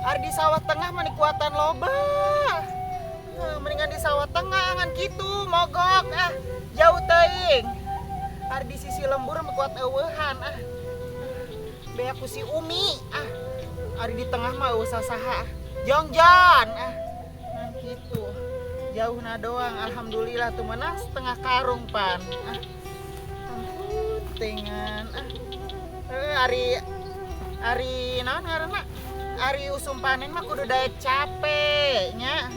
Ari di sawah tengah mani kuatan loba. Mendingan di sawah tengah ngan kitu mogok jauh teuing. Ari di sisi lembur mah kuat eueuhan Be aku si Umi Ari di tengah mah usah saha. Jongjon ngan kitu. Jauhna doang alhamdulillah tuh menang setengah karung pan. Ampun tengan Ari naon ngaranna? Ari usum panen mah kudu daek capek nya.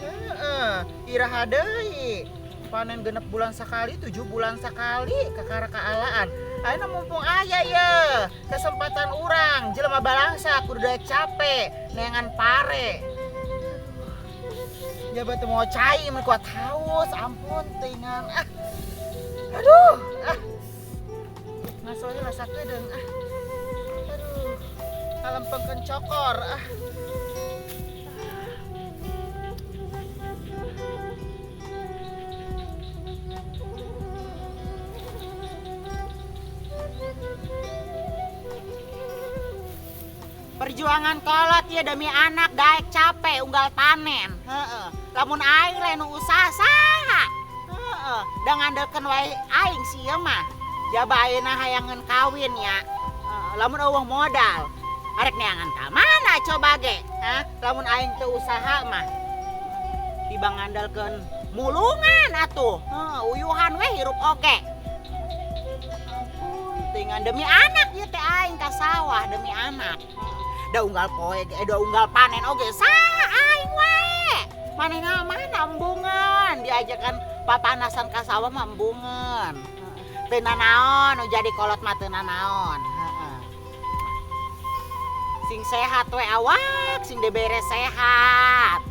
Iraha deui. Panen genep bulan sekali, 7 bulan sekali kakara kaalaan. Ayeuna mumpung aya ye kesempatan urang jelema balangsa kudu daek capek neangan pare. Jabat mau cai mun kuat haus, ampun teuingan. Aduh. Ngasonya rasa kedeung Aduh. Kalempengkeun cokor Perjuangan kolot ya demi anak daek capek unggal panen. Lamun aing lain usaha saha. Da ngandeukeun wae aing si ieu mah. Jaba ayeuna hayangeun kawin ya. Lamun eueuh modal. Arek neangan ka mana coba ge? Lamun aing teu usaha mah. Tiba ngandalkeun mulungan atuh. Uyuhan we hirup oge. Ampun, teuingan demi anak ieu teh aing ka sawah demi anak. Da unggal poe da unggal panen oge saha aing wae. Manehna mana embungan diajakan papanasan ka sawah mah embungan. Teu nanaon nu jadi kolot mah teu nanaon. Sing sehat we awak, sing dibere sehat.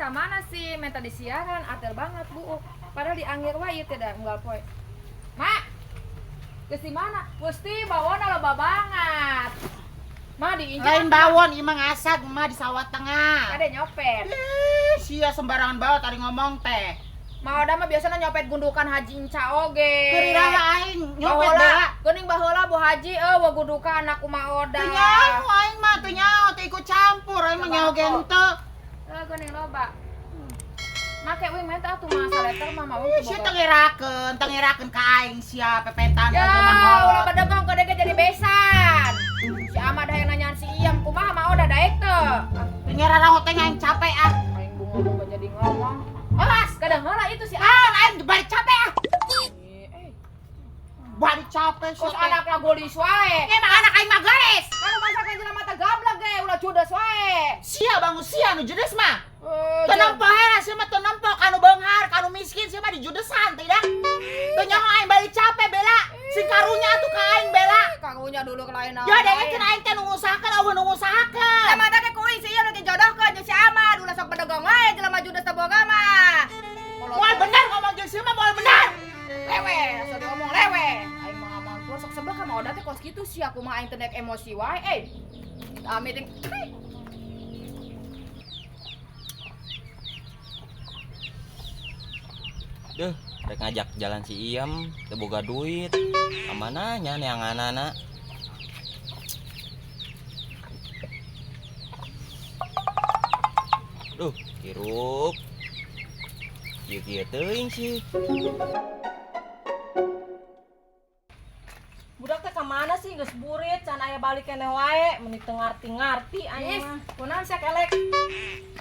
Mana sih minta disiaran atel banget bu padahal dianggir wae tidak unggal poe mak geus di mana Gusti bawona loba banget mah diinjak lain bawon ieu mah ngasag mah di sawah tengah ada nyopet sia sembarangan bae tadi ngomong teh mau da mah biasana nyopet gundukan haji inca oge keuriraha aing nyopet da geuning baheula bu haji wa gundukan anak kumaha oda teu nyaho aing mah teu nyaho teu ikut campur aing mah nyaho ge henteu geuning loba make we minta atuh masa letter mah mau sia tengirakeun ka aing sia pepentan ya ulah badegong kedege jadi besan si Amad hayang nanyaan si Iyam kumaha mah oda daek teu ngerarangot teh aing capek aing bunga jadi ngomong awas kadang heula itu si aing balik capek balik capek terus anak lagolis wae emang anak aing mah garis anu masakan jelema teh gablek ge ulah judes wae sia bangun sia nu judes mah teu nampo heula sia mah teu nampo kanu beunghar kanu miskin sia mah di judesan tidak teu nyaho aing balik capek bela si karunya atuh ka aing bela karunya dulu ke lain ya dengkeun aing teh nu ngusahakeun eueuh nu ngusahakeun emang teh kuing si ieu nu dijodohkeun jeung si Amad ulah sok pedagang wae jelema judes teh boga mah moal bener ngomong jeung sia mah moal bener lewe asal ngomong lewe aing mah ngomong terus sok sebelah ka mah oda teh kos kitu sih aku mah aing teh naik emosi wae meeting Duh, rek ngajak jalan si Iyam, teu boga duit. Kamananya neanganana? Duh, hirup. Ieu teuing sih. Budak teh kemana sih geus burit can aya balik keneh wae meuni teu ngarti aing mah kunaon sak elek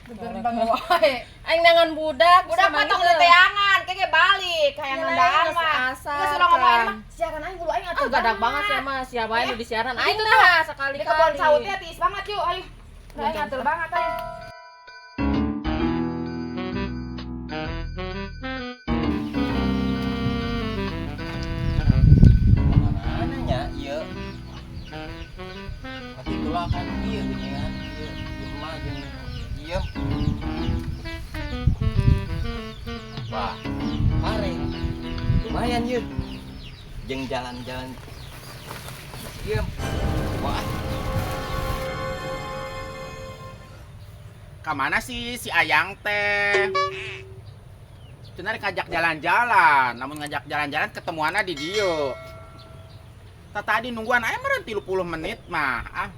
gerbang wae aing nangan budak mah tong leteangan kege balik hayang ngendaan mah geus ulah ngomong mah siaran aing bulu aing atuh gadak banget sih mah siapa aing nu disiaran aing tah tah sekali-kali di kebon sawit teh tiis banget yuk ayo aing atur banget aing jeung jalan-jalan Iem. Wah, Kamana sih si Ayang teh? Cenah rek ngajak jalan-jalan, namun ngajak jalan-jalan ketemuanna di dieu. Tadi nungguan aya meureun 30 menit mah. Ah.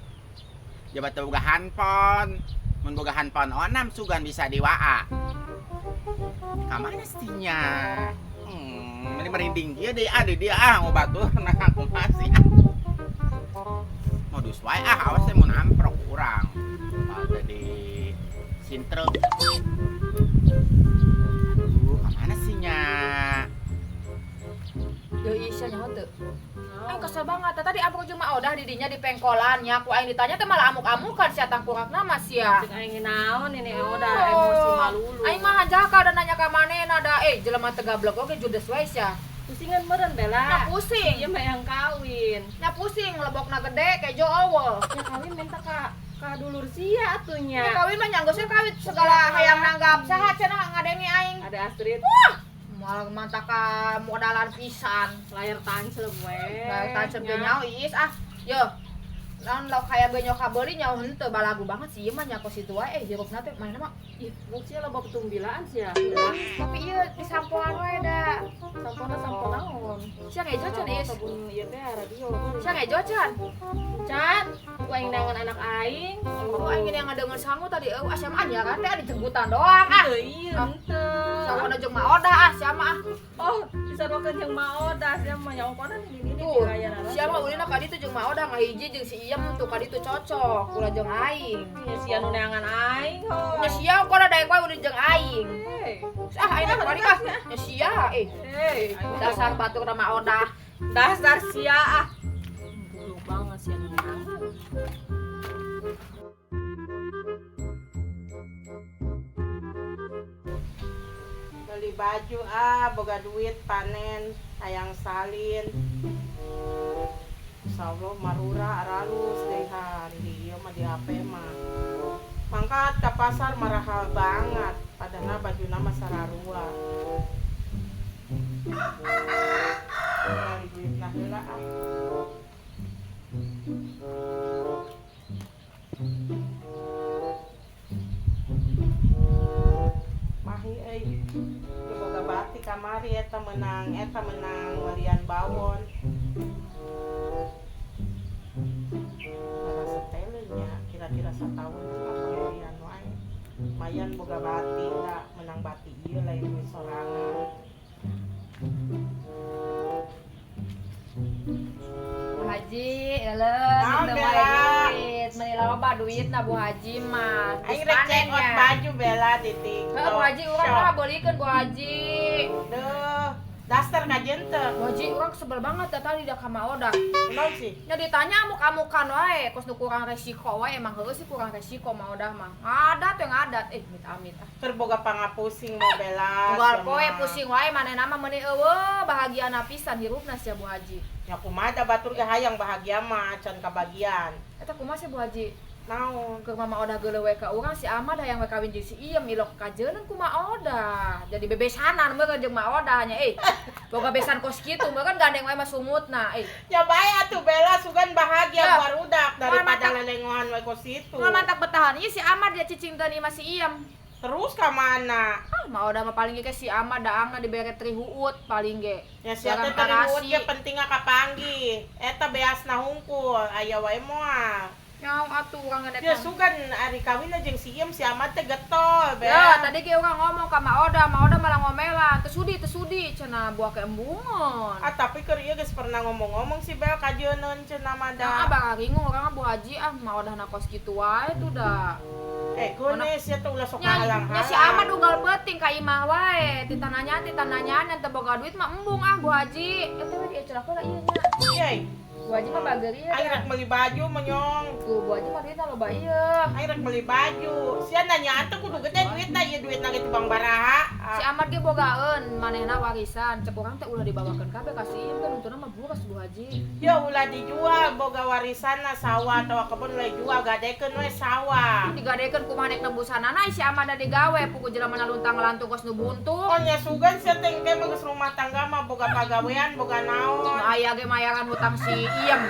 Jabat teu boga handphone. Mun boga handphone onam sugan bisa diwaa. Kamana sinya? Meni merinding dia deh, dia ngobat tuh nah aku masih. Modus wae awas teh mun amprok urang. Ada di Sintre. Kemana sih nya? Yo Isya nyaho teu. Aing kesel banget. Tadi amprok jeung mah odah di dinya di pengkolannya. Ku aing ditanya teh malah amuk-amukan sia tangkurakna mah sia. Cek aing naon ini udah emosi malulu. Aing mah hajaka da nanya ka manehna da jelema teu gablek oge judes wae sia. Pusingan meureun Bella. Nah pusing. Ieu mah yang kawin. Nah pusing lebokna gede kejo eueuh. Ya kawin minta ka dulur sia atunya. Ya kawin mah nyanggeusnya kawin segala hayang nanggap saha cenah ngadenge aing. Ada Astrid. Malah mantap ka modalan pisan. Layar tancep we. Nah, tancep ge nyaho iis Yo. Naon lauk hayang ge nyoka beuli nyaho henteu balagu banget sih ieu mah nya kos situ wae hirupna teh mainna mah. Ih, buk sia loba petumbilaan sia. Tapi ieu disampoan wae da. Sampona sampo naon? Sia ngejo can iis. Sabun ieu teh radio. Sia ngejo can. Can, ku aing dangan anak aing. Oh aing yang ngadeungeun sangu tadi SMA nya kan teh dijemputan doang Teu ieu henteu. Sawana jeung mah odah sia mah Oh, disarokeun jeung Maoda sia mah nyaongkona ini Tuh, dirayana. sia mah ulina ka ditu jeung mah odah ngahiji jeung si Iem tuh ka ditu cocok kula jeung aing. Ya sia nu neangan aing ho. Nya sia kok daek wae udah jeung aing. Hey. Aing teh kemari kah? Nya sia Hey, dasar batur na mah odah. dasar sia ah. Bulu banget sia nu neangan. Beli baju boga duit panen hayang salin. Insyaallah marura aralus dehan di ieu mah di HP mah. Mangkat ke pasar marahal banget padahal bajuna mah sararua. Beli duitna heula Mahi boga bati kamari eta menang walian bawon. Para setelenya kira-kira satahun pembelian wae. Mayan boga bati da menang bati ieu lain duit sorangan. Bu Haji, euleus Naon, teu Bella? bae duit, meuli loba duitna Bu Haji mah. Aing rek check out baju Bella di TikTok. Heuh Bu Haji urang mah beulikeun Bu Haji. Duh, daster kajen teu. Bu Haji urang sebel banget tadi da ka mah odah. Kunaon sih? Nya ditanya amuk-amukan wae, kos nu kurang resiko wae emang heueuh sih kurang resiko mah odah mah. Ngadat we ngadat, amit-amit ah. Keur boga pangapusing mau Bella. Tunggal poe pusing wae manehna mah meuni eueuh bahagiana pisan hirupna sia Bu Haji. Ya kumaha da batur ge hayang bahagia mah can kabagian. Eta kumaha sih Bu Haji? Naon? Keur mama odah geuleuh we ka urang si Ahmad hayang we kawin jeung si Iem ilok kajeuneuh ku mah odah. Jadi bebesanan meureun jeung mah odah nya boga besan kos kitu meureun gandeng wae mah sumutna Ya bae atuh Bella sugan bahagia Ya. barudak daripada Mantap. lelengohan we kos itu. Nggak mantap betahan ieu si Ahmad dia cicing teu ni masih Iem. Terus ka mana? Mah odah mah paling ge si Ahmad daangna dibere tri huut paling ge. Ya sia teh teu riweuh ge pentingna kapanggih. Eta beasna hungkul aya wae moal. Nyaho atuh urang Ya ngedet. sugan ari kawinna jeung si Iem si Amat teh getol Ya, Bella. tadi ge urang ngomong ka mah odah malah ngomelan. Teu sudi cenah buah ke embungan. Tapi keur ieu geus pernah ngomong-ngomong si Bel kajeuneun cenah mah Nah, da. abang ringung urang Bu Haji mah odah na kos kitu wae tuh dah. Geunes ya teh ulah sok Nya halang-halang. si Ahmad unggal peuting ka imah wae. Titananya yang teu boga duit mah embung Bu Haji. Eta we diecerak heula ieu nya. Yey, Bu Haji mah bageri ya. Aing rek beli baju monyong. Bu Haji mah duitna loba ieu. Aing rek beli baju. Sia nanya atuh kudu gede duitna, ieu duitna ge tibang baraha. Si Ahmad ge bogaeun manehna warisan. Cek urang teh ulah dibawakeun kabeh ka si Ieu kan untuna mah buras Bu Haji. Ya ulah dijual boga warisanna sawah atawa kebun ulah dijual gadekeun we sawah. Digadekeun kumaha dek nembusanana si Ahmad digawe pugu jelema luntang lantung kos nu buntu. Pokoknya sugan sia teh engke geus rumah tangga mah boga pagawean, boga naon. Nu aya ge mayaran hutang si Iem.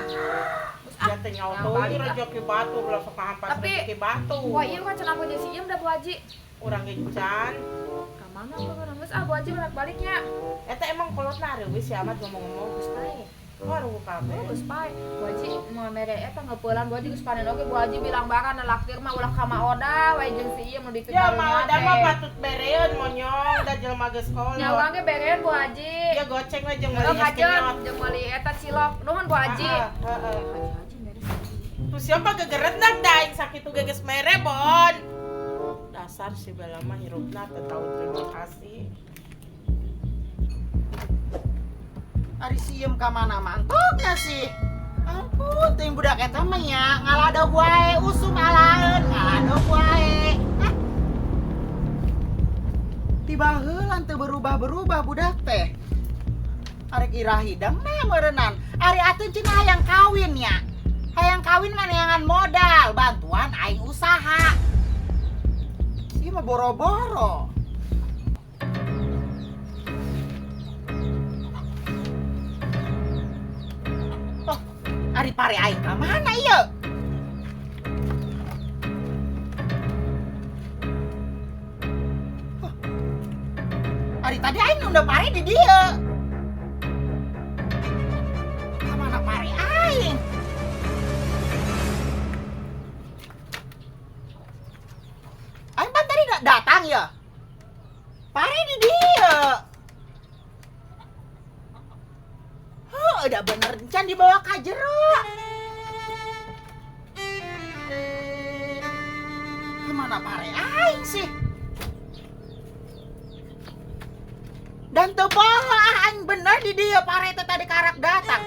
Ya teh nyawa teuing rezeki batu ulah sok kahampas Tapi, rezeki batu. Wah iya kan cenah si Iem dah Bu Haji. Urang ge can. Ka mana tuh orang geus Bu Haji bolak-baliknya. Eta emang kolotna reueus si Ahmad ngomong-ngomong geus bae. Waduh kabeh. Geus pae. Bu Haji mau mere eta ngeupelan Bu Haji geus panen oge Bu Haji bilang baran laktir mah ulah ka Maoda wae jeung si Iem nu dipikir. Ya mau da mah patut bereun monyong da jelema geus kolot. Nya urang ge bereun Bu Haji. Ya goceng we jeung Lo meuli kajen kenyot. jeung meuli eta cilok. Nuhun Bu Haji. Heeh. Haji mere. Tuh siapa gegerendak da aing sakitu geus mere bon. Dasar si bala mah hirupna teu tahu terima kasih. Ari si Iem ka mana mantoknya sih. Ampun, teuing budak eta mah nya ngaladog wae usum alaeun, ngaladog wae. Hah? Tiba heulan teu berubah-berubah budak teh. Arek ira hidang mah meureunnan. Ari atuh cenah hayang kawin nya. Hayang kawin mah neangan modal, bantuan aing usaha. Ieu mah boro-boro. Ari pare aing ka mana ieu? Ari tadi aing udah pare di dieu. Ka mana pare aing? Aing pan tadi datang ya? Pare di dieu. Udah bener can dibawa ka jero. Kemana pare aing sih? Dan teu poho aing bener di dieu pare teh tadi karak datang.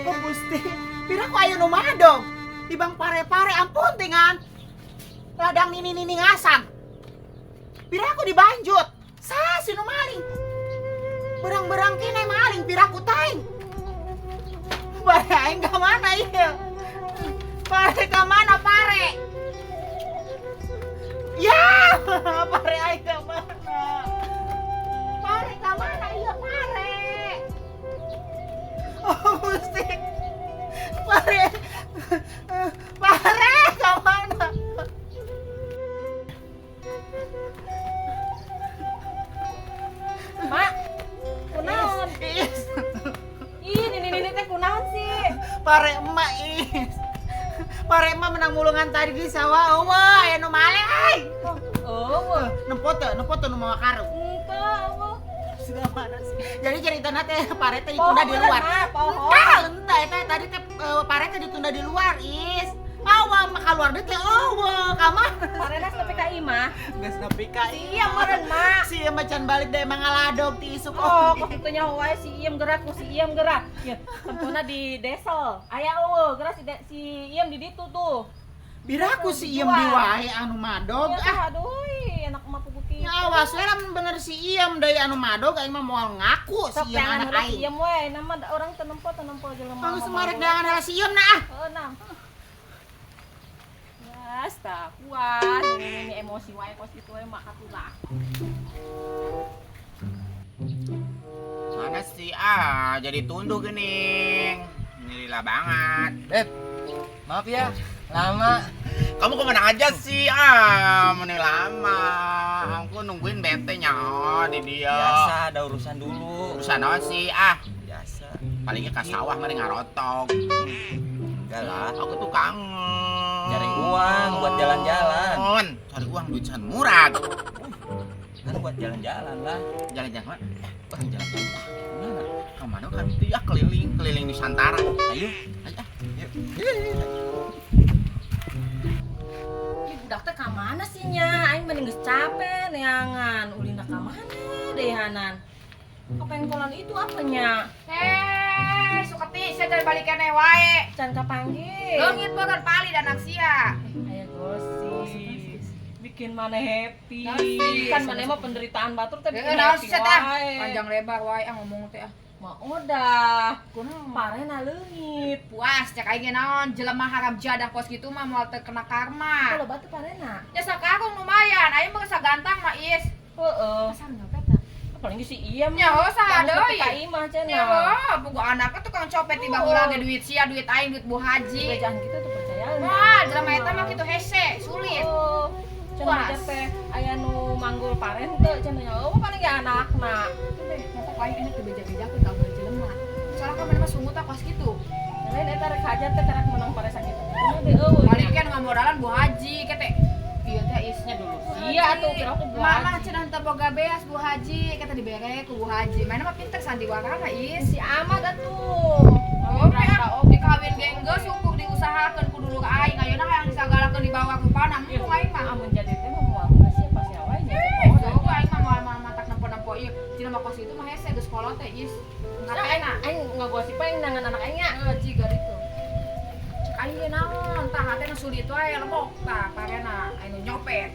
Oh Gusti, pira ku aya nu madog. Tibang pare-pare ampun tingan. Ladang nini-nini ngasang. Pira aku dibanjut. Sa si nu maling. Berang-berang kene maling piraku taing. Pare aing ka mana ieu? Pare ka mana pare? Ya, pare aing ka mana? Pare ka mana ieu pare? Oh Gusti. Pare. Pare ka mana? Mak, kunaon? Is. Ih, ini teh kunaon sih? Pare emak is. Pare emak menang mulungan tadi di sawah. Eueuh, aya nu maleh ai. Oh, Nempo teu nu mawa karung. entah, Allah. Sudah mana sih? Jadi ceritanya teh pare teh ditunda di luar. Pohon. Entah eta tadi teh pare teh ditunda di luar is. Awa mah keluar deui teh eueuh, ka mana? Parena nepi ka imah. Geus nepi ka Iya, meureun, Mak. Si ieu macan balik deui emang ngaladog ti isuk. Oh, kok kitu nya wae si Iem gerak ku si Iem gerak. Ya, tempuna di desel. Aya eueuh, gerak si Iem di ditu tuh. Biraku si iem di wae anu madog. Iya tah, aduh, enak mah pugu kitu. Ya awas we lamun bener si iem deui anu madog aing mah moal ngaku Sok si iem jangan anak urang si aing. Iem we, nama orang tenempo jelema. Kalau semarek dangan si iem nah. Heeh, nah. Ya, tak kuat. Ini emosi wae kos kitu we mah katulah. Mana sih jadi tunduk gening. Nilila banget. Beb, maaf ya, lama. Kamu kemana aja sih? Menil lama. Aku nungguin bete nya di dia. Biasa, ada urusan dulu. Urusan apa sih? Biasa. Palingnya ke sawah mari ngarotok. Enggak lah. Aku tuh kangen. Cari uang buat jalan-jalan. Cari uang duit murah. Kan buat jalan-jalan lah. Jalan-jalan. Jalan-jalan. Gimana? Kemana kan tuh ya keliling Nusantara. Ayo. Yuk. Ih, budak teh ka mana sih nya? Aing mending geus capek neangan. Ulina ka mana dehanan? Kepengkolan itu apanya? Sukati saya dari balikan wae. Can kapanggih. Leungit beureun pali dan aksia. Aya gosip. Bikin mana happy. Gosip. Kan mana mah penderitaan batur teh bikin Naon happy sih tah? wae. Panjang lebar wae ngomong teh. Mah udah. Parena leungit. Puas cek aing naon jelema harap jadah pos kitu mah moal teu kena karma. Kalau batu parena. Ya sakarung lumayan, aing mah sagantang mah is. Heeh. Pasar nyopet dah. Apalagi si Iem. Ya saha deui. Ka imah cenah. Ya wah, boga anaknya tukang copet di baheula ge duit sia, duit aing, duit Bu Haji. Bejahan kita tuh percayaan. Wah, jelema eta mah kitu hese, sulit. Oh. Cenah Puas. aja teh aya nu manggul paren teu cenah nya. Oh paling ge anakna. Masa aing enak dibeja-bejakeun ka urang jelema. Soalnya kan mana mah sungut pas gitu. Lain eta rek hajat teh karek menang pare sakit. Cenah teh eueuh. Balik kan ngamodalan Bu Haji kete. Ieu teh isnya dulu. Iya atuh kira aku Mama cenah teu boga beas Bu Haji, kata dibere ku Bu Haji. Mana mah pinter sandiwarana is. si Ahmad atuh. Oh, dikawin geus syukur diusahakeun ku dulu ka aing. Ayeuna hayang disagalakeun dibawa ku panang. Mumpung aing mah Amun jadi teh mah moal ke siapa sia wae nya. coba aing mah moal matak nempo-nempo ieu. Cenah mah kos itu mah hese geus kolot teh is. Ngatena. Aing ngagosip aing nangan anak aing nya. Jiga itu. Cek aing ge naon tah hatena sulit wae lembok tah parena aing nu nyopet.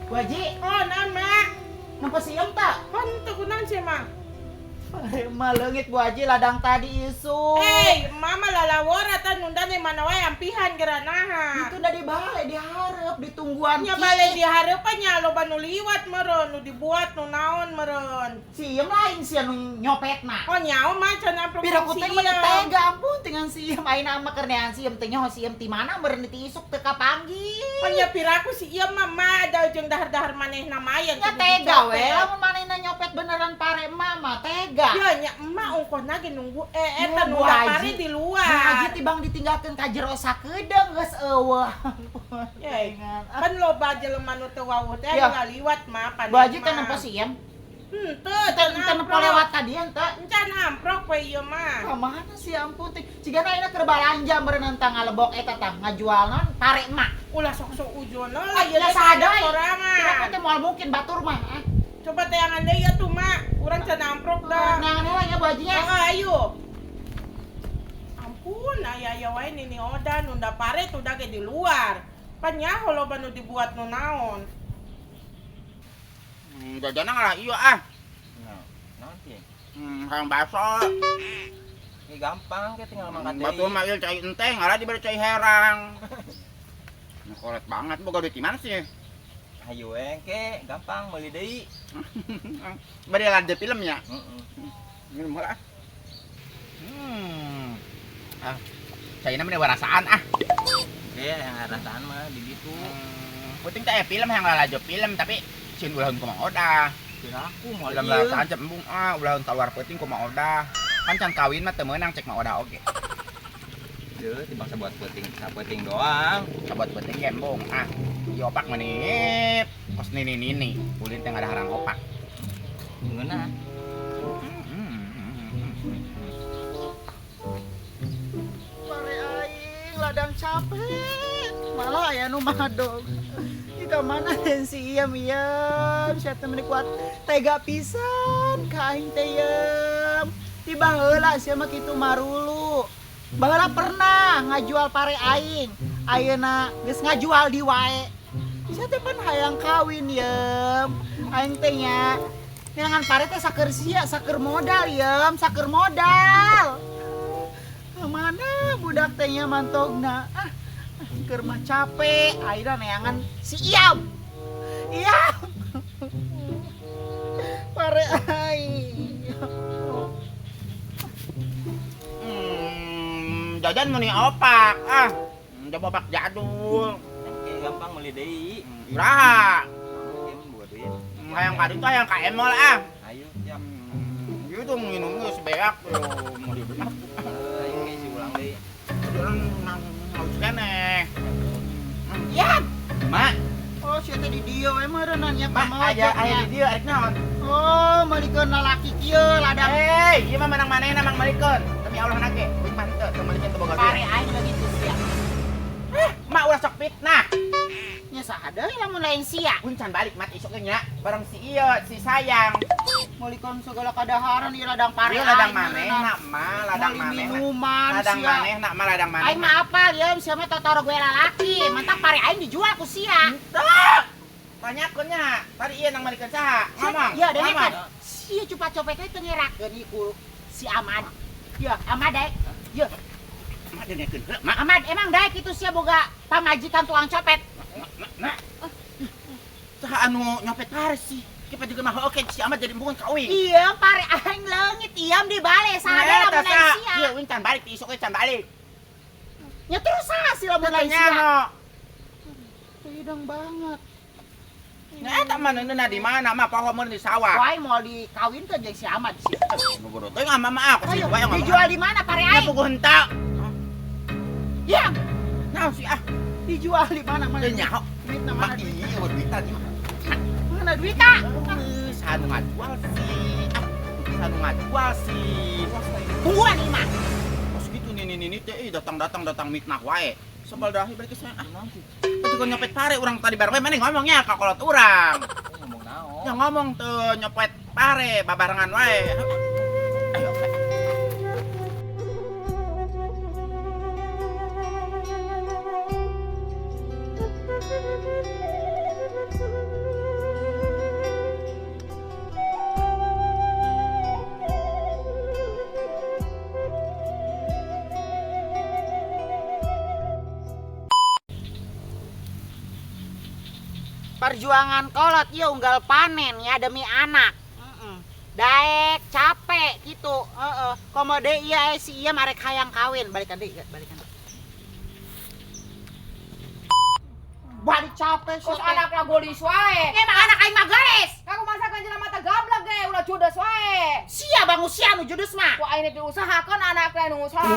Bu Haji, Oh, naon, Mak? nampa sieum tak? Pan teu kunaon sih, Mak? Mah leungit Bu Haji ladang tadi isu. Hey, mama lalawara tan nunda nih mana wae ampihan geranaha. Itu udah dibalik, diharap, ditungguan. Nya bale dihareupannya loba nu liwat meureun, nu dibuat nu naon meureun. Sieum lain sih anu nyopetna. Oh nyaho mah can amprok Pira ku teh mah tega ampun dengan sieum ayeuna mah keur nean sieum teh nyaho sieum ti mana meureun ti isuk teu kapanggih. Oh nya piraku si ieu mah ada jeung dahar-dahar manehna mayan. Ya tega we, lamun manehna nyopet beneran pare mama tega. Ya nya emak ungkosna ge nunggu eta Ya, nu Bu Haji. pari di Bu Haji luar. tibang ditinggalkeun ka jero sakedeung geus eueuh. Ya, kan loba jelema nu teu wawuh teh Ya. ngaliwat mah paneh. Bu Haji teh nempo sieum. Henteu Teu nempo lewat ka dieu teh. Encan amprok we ieu mah. Kamana sih ampun teh. Cigana ayeuna keur balanja meureun tang ngalebok eta tah ngajual naon pare emak. Ulah sok-sok ujono Ah, lah ieu ya teh sadai. Kira sorangan. teh moal mungkin batur mah. Coba tayangan deui atuh mak, urang can amprok dah. Nangan heula nya Bu Haji nya. Ayo. Ampun, aya wae nini oda nunda pare tuh dage di luar. Pan nyaho loba nu dibuat nu naon. Jajana ngalah iya ah. Naon sih? Hayang baso. Ini gampang ke tinggal mangkat deui. Batur mah ieu cai enteng, ngalah dibere cai herang. Nah, koret banget boga duit di mana sih? Hayu engke gampang meuli deui. Bari lanjut filmnya. Heeh. Minum heula. Ah. Caina mah warasaan ah. Oke, yang rasaan mah di ditu. Penting teh film yang lalajo film tapi cin ulahun kumaha odah. Kira aku mau Ulah rasaan cep embung ulahun keluar penting kumaha odah. Kan can kawin mah teu meunang cek mah odah oge. Deu timbang sabuat peuting doang. Sabat penting ge embung ah. Ieu opak mah nih. Kos nini ulin teh ngadaharang opak. Ngeunah. Pare aing ladang capek. Malah aya nu madog. Ika mana den si iem sia teh meuni kuat tega pisan ka aing teh iem. Tiba heula sia mah kitu marulu. Baheula pernah ngajual pare aing. Ayeuna geus ngajual di wae. Sia teh pan hayang kawin iem. Aing teh nya neangan pare teh saker sia, saker modal iem, saker modal. Mana budak teh nya mantogna. Keur mah capek, akhirnya neangan si Iam. Iam. Pare aing. Jajan meni opak ah. Coba opak jadul. Engke gampang meuli deui. Iraha? Mungkin buat duit. Hayang ka ditu hayang ka emol ah. Ayo, siap. Ieu tuh nginum geus beak mau dibenak. Ayo ge si ulang deui. Urang nang haus keneh. Iam. Mak, Oh, sia teh di dieu we meureun nya mak aya di dieu arek naon? Oh, meulikeun lalaki kieu ladang Ieu mah menang manehna mang malikeun. Demi Allah nage, kuing mah henteu teu malikeun teu boga pare duit. aing lagi tuh sia. fitnah. Nya saha lamun lain sia. Kuncan balik mat isuk nya bareng si iya si sayang. Molikeun segala kadaharan ieu ladang pare. Ieu ladang manehna mah, ladang manehna. Minuman Ladang sia. manehna mah ladang manehna. Aing mah apal ya, sia mah totoro gue lalaki. Mantap pare aing dijual ku sia. Tanyakeun nya, tadi ieu nang malikeun saha? Ngomong. Ya, dan ngomong. kan sia cupa copet teh ngerakeun iku si Ahmad. Ya, Ahmad daek. Ya, Mak dengekeun heuh, mak. Ahmad emang daek itu sia boga pamajikan tukang copet. Nah. Saha anu nyopet pare sih? Kita juga mah oke si Ahmad jadi embungan kawin. Iya, pare aing leungit iam di bale saha Nah, lamun lain sia. Iya, wing can balik isuk we can balik. Nya terus saha sih lamun lain Tanya sia. ho. Tidang banget. Nah, eta mah neuna di mana mah pahomeun di sawah. Wah, mau dikawinkeun jeung si Ahmad sih. Nu boro teh ngama mah aku sih Ayo, bae ngomong. dijual di mana pare Ya aing? puguh henteu. Ya, Naon sih ah? dijual di mana Teu mana? nyaho. Duitna Mak mana? ieu duit tadi mah. Mana duitna? Sanu ngajual sih. Sanu ngajual sih. Tungguan ieu mah. Pas gitu nih teh datang mitnah wae. Sebal dahi balik ke sana. Itu kan nyopet pare urang tadi bareng mana ngomongnya ka kolot urang. Ngomong naon? Ya ngomong tuh nyopet pare babarengan wae. Ayo. Perjuangan kolot ieu unggal panen ya demi anak. Daek capek gitu. Heeh. Komo deui ieu si ieu marek hayang kawin, balikan deui, balikan. Balik capek Kos sih. anak lagolis wae. Emang anak aing mah gelis. Kamu masakan jelema mata gablek ge ulah judes wae. Sia bangun sia nu judes mah. Ku aing diusahakeun anak lain nu usaha.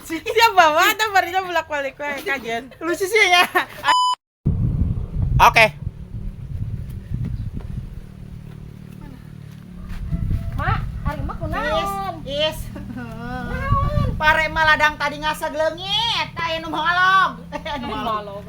Siapa bawa atau barinya bolak-balik wae kajian. Lucu sih ya. Oke. Mak, ari mah kunaon? Is. Pare mah ladang tadi ngasa gleungit, aya nu molog. Malog.